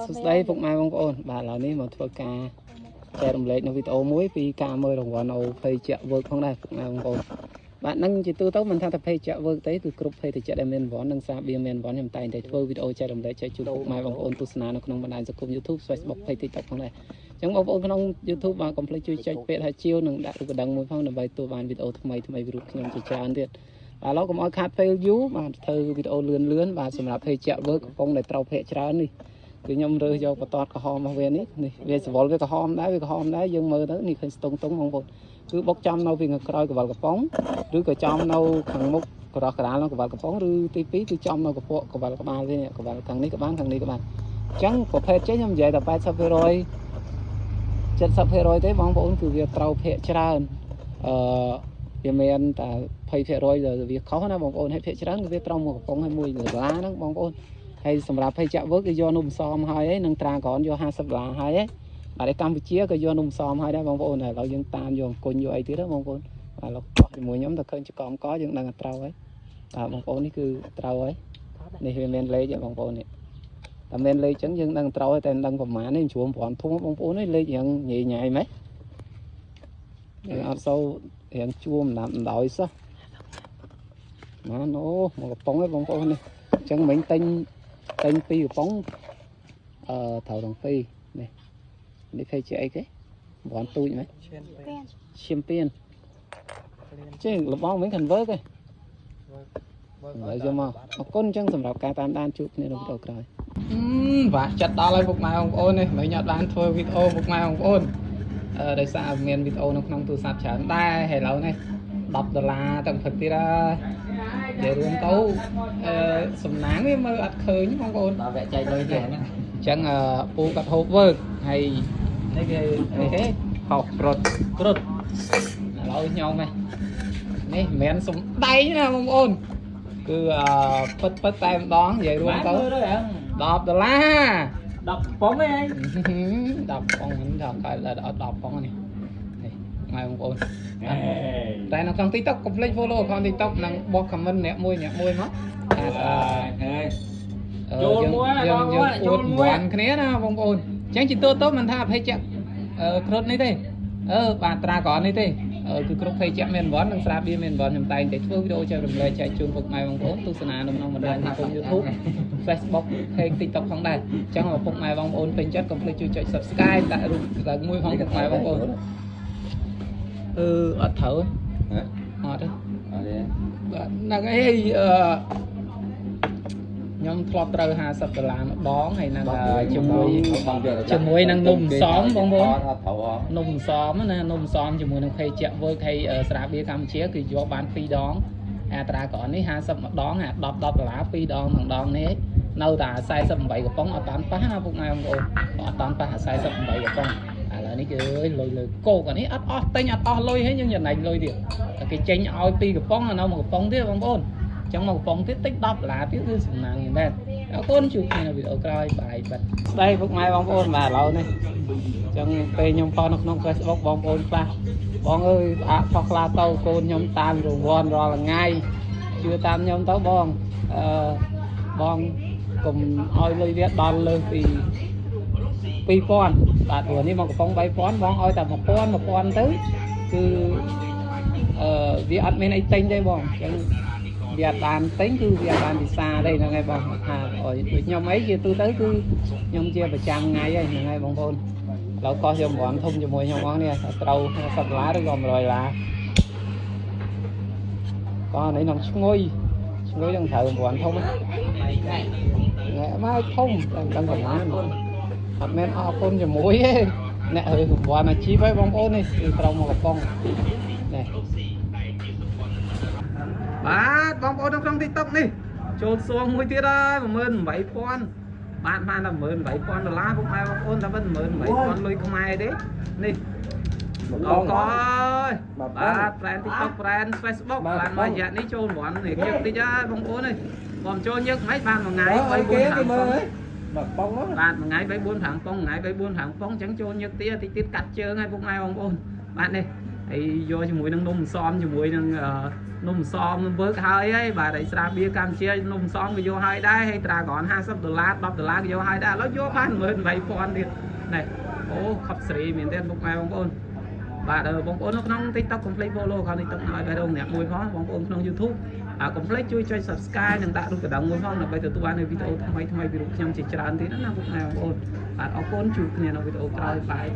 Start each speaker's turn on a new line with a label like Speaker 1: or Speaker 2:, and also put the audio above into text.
Speaker 1: สุดท้ายพวกมาบางคนบ้านเรานี่มาทัวร์กาแชร์ลงเล็กในวิดีโอมุ้ยปีกาเมื่อรางวัลเอาเพย์เจาะเวิร์กของได้พวกมาบางคนbạn nâng chỉ tôi tóc mình thằng tập hay chợ vơ tới từ group hay từ chợ đem men vón nâng xa bia men vón nhầm tay đểធ្វើ video ចែករំលែកចែកជូនពុកម៉ែបងប្អូនទស្សនានៅក្នុងបណ្ដាញសង្គម YouTube Facebook Page TikTok ផងដែរអញ្ចឹងបងប្អូនក្នុង YouTube បានកុំភ្លេចជួយចែកពាក្យថាជាវនិងដាក់រូបដឹងមួយផងដើម្បីទទួលបានវីដេអូថ្មីៗរូបខ្ញុំជាច្រើនទៀតបាទឡូវកុំឲ្យខាតពេលយូរបាទធ្វើវីដេអូលឿនបាទសម្រាប់ Page ចែក work កំពុងតែត្រូវភាកច្រើននេះគឺខ្ញុំរើសយកបន្ទាត់ក្រហមរបស់វានេះវាសវល់វាក្រហមដែរយើងមើលទៅនេះឃើញស្ទង់តុងបងប្អូនគឺបុកចំនៅពីខាងក្រោយកវ៉ាល់កំប៉ុងឬក៏ចំនៅខាងមុខក្រោះកណ្ដាលនៅកវ៉ាល់កំប៉ុងឬទី2គឺចំនៅកពកកវ៉ាល់ក្បាលនេះកវ៉ាល់ខាងនេះក៏បានខាងនេះក៏បានអញ្ចឹងប្រភេទចេះខ្ញុំនិយាយតែ 80% 70% ទេបងប្អូនគឺវាត្រូវភាកច្រើនវាមានតែ 20% ដែលវាខុសណាបងប្អូនហើយភាកច្រើនគឺវាត្រូវមកកំប៉ុងឲ្យមួយដុល្លារហ្នឹងបងប្អូនហើយសម្រាប់ភ័យចាក់វើគឺយកនំសមហើយឯងនឹងត្រាក្រនយក$50ហើយឯងបាទកម្ពុជាក៏យកនំសមហើយដែរបងប្អូនហើយឥឡូវយើងតាមយកអង្គុញយកអីទៀតបងប្អូនបាទលោកបោះជាមួយខ្ញុំតែឃើញចកំកយើងដឹងតែត្រូវហើយបាទបងប្អូននេះគឺត្រូវហើយនេះវាមានលេខបងប្អូននេះតែមានលេខអញ្ចឹងយើងដឹងត្រូវហើយតែមិនដឹងប្រមាណនេះជ្រុំ5ធំបងប្អូននេះលេខរៀងញ៉ៃញ៉ៃម៉េចយើងអត់សូវរៀងជួមដំដោយសោះណាអូមកកំប៉ុងឯងបងប្អូននេះអញ្ចឹងមិញទិញ2កំប៉ុងត្រូវទាំងពីរនេះភ័យជាអីគេបនទូចម៉េចឈាមពៀនចេះលបងវិញ convert ឯងហើយយកមកអរគុណអញ្ចឹងសម្រាប់ការតាមដានជួបគ្នានៅវីដេអូក្រោយបាទចាត់ដល់ហើយពុកម៉ែបងប្អូននេះមិញអត់បានធ្វើវីដេអូពុកម៉ែបងប្អូនដោយសារមានវីដេអូនៅក្នុងទូរស័ព្ទច្រើនដែរហើយឥឡូវនេះ$10ទាំងផឹកទៀតហើយនិយាយរួមទៅសំណាងវាមើលអត់ឃើញបងប្អូនដល់វគ្គចែកលុយទៀតហ្នឹងអញ្ចឹងពូគាត់ហូបវើកហើយនេះគេហោក្រុតឥឡូវខ្ញុំនេះមិនមែនសំដែងណាបងប្អូនគឺពិតតែម្ដងនិយាយរួមទៅ$10 10ប៉ុងឯង10ប៉ុងមិនថាកាយដល់អត់10ប៉ុងនេះម៉ែបងប្អូនតែនៅក្នុង TikTok កុំភ្លេច follow account TikTok និងបោះ comment អ្នកមួយមកយើងអួតបានគ្នាណាបងប្អូនអញ្ចឹងជាទៅមិនថាភ័យចាក់គ្រុតនេះទេបាទត្រាក្រនេះទេគឺគ្រប់ភ័យចាក់មានវ៉ាន់និងស្រាបៀមានវ៉ាន់ខ្ញុំតែងតែធ្វើវីដេអូចែករំលែកចែកជូនពុកម៉ែបងប្អូនទស្សនានៅក្នុងបណ្ដាញសង្គម YouTube Facebook Page TikTok ផងដែរអញ្ចឹងបើពុកម៉ែបងប្អូនពេញចិត្តកុំភ្លេចជួយចុច Subscribe ដាក់រូបឡើងមួយផងពុកម៉ែបងប្អូនអត់ត្រូវអត់ទេបាទហ្នឹងហើយខ្ញុំធ្លាប់ត្រូវ$50ម្ដងហើយនឹងជាមួយនឹងនំសមបងប្អូននំសមណានំសមជាមួយនឹងភេកចាក់វើកហើយស្រាបៀរកម្ពុជាគឺយកបាន2ដងអត្រាក្រនេះ50ម្ដង$10 2ដងម្ដងនេះនៅតែ48កំប៉ុងអត់បានប៉ះណាពុកម៉ែបងប្អូនអត់បានប៉ះ48កំប៉ុងឥឡូវនេះគឺលុយលើគោកអានេះអត់អស់ទិញអត់អស់លុយហើយយើងចំណេញលុយទៀតគេចេញឲ្យ2កំប៉ុងនៅ1កំប៉ុងទៀតបងប្អូនអញ្ចឹង1កំប៉ុងទៀតតិច$10ទៀតគឺសំណាងមែនអរគុណជួបគ្នានៅវីដេអូក្រោយបាយបាត់ស្ដីពុកម៉ែបងប្អូនបាទឥឡូវនេះអញ្ចឹងពេលខ្ញុំផុសនៅក្នុង Facebook បងប្អូនខ្លះបងអើយផុសខ្លះទៅកូនខ្ញុំតាមរង្វាន់រាល់ថ្ងៃជឿតាមខ្ញុំទៅបងបងកុំឲ្យលុយវាដល់លើសពី2000បាទព្រោះនេះមកកំប៉ុង3000បងឲ្យតែ1000ទៅគឺវាអត់មានអីទិញទេបងអញ្ចឹងវាអត់បានទិញគឺវាអត់បានពិសាទេហ្នឹងហើយបងថាឲ្យដូចខ្ញុំអីជាទូទៅគឺខ្ញុំជាប្រចាំថ្ងៃហើយហ្នឹងហើយបងប្អូនឥឡូវកោះយករង្វាន់ធំជាមួយខ្ញុំអស់នេះត្រូវ$50ឬក៏$100ក៏នេះនឹងឈ្ងុយនឹងត្រូវរង្វាន់ធំហ្នឹងមកធំដឹងប្រហែលអត់មែនអរគុណជាមួយទេអ្នករង្វាន់អាជីពហើយបងប្អូននេះគឺត្រូវមកកំប៉ុងនេះបាទបងប្អូននៅក្នុង TikTok នេះចូលសួងមួយទៀតហើយ18000បានតែ$18000ពុកម៉ែបងប្អូនតែមិន18000លុយខ្មែរទេនេះអរគុណបាទ friend TikTok friend Facebook បានមួយរយៈនេះចូលរង្វាន់នេះញឹកតិចហើយបងប្អូននេះបងចូលញឹកមិនបានមួយថ្ងៃ3 4 5ប៉ុងបាទមួយថ្ងៃ3 4 5ប៉ុងថ្ងៃ3 4 5ប៉ុងអញ្ចឹងចូលញឹកទៀតកាត់ជើងហើយពុកម៉ែបងប្អូនបាទនេះហើយយកជាមួយនឹងនំសមជាមួយនឹង นมซองนมเบิร์กหายไอ้บาทไอ้สระเบียกัมเชียนมซองก็โยหายได้ให้ตราก่อน$50 $10ก็โยหายได้แล้วโยบ้านเหมือนใบปอนดิnày ô khắp sỉ miền tây bông mai bông ôn bà đời bông ôn nó nông tiktok complete follow không tiktok nói bài đông nè mùi phó bông ôn trong youtube complete chui chơi subscribe đừng tạo được cái đồng mùi phó là bây giờ tôi bán video thay thay video nhằm chỉ tràn thì nó là bông mai bông ôn ở ôn chụp này là video trai bài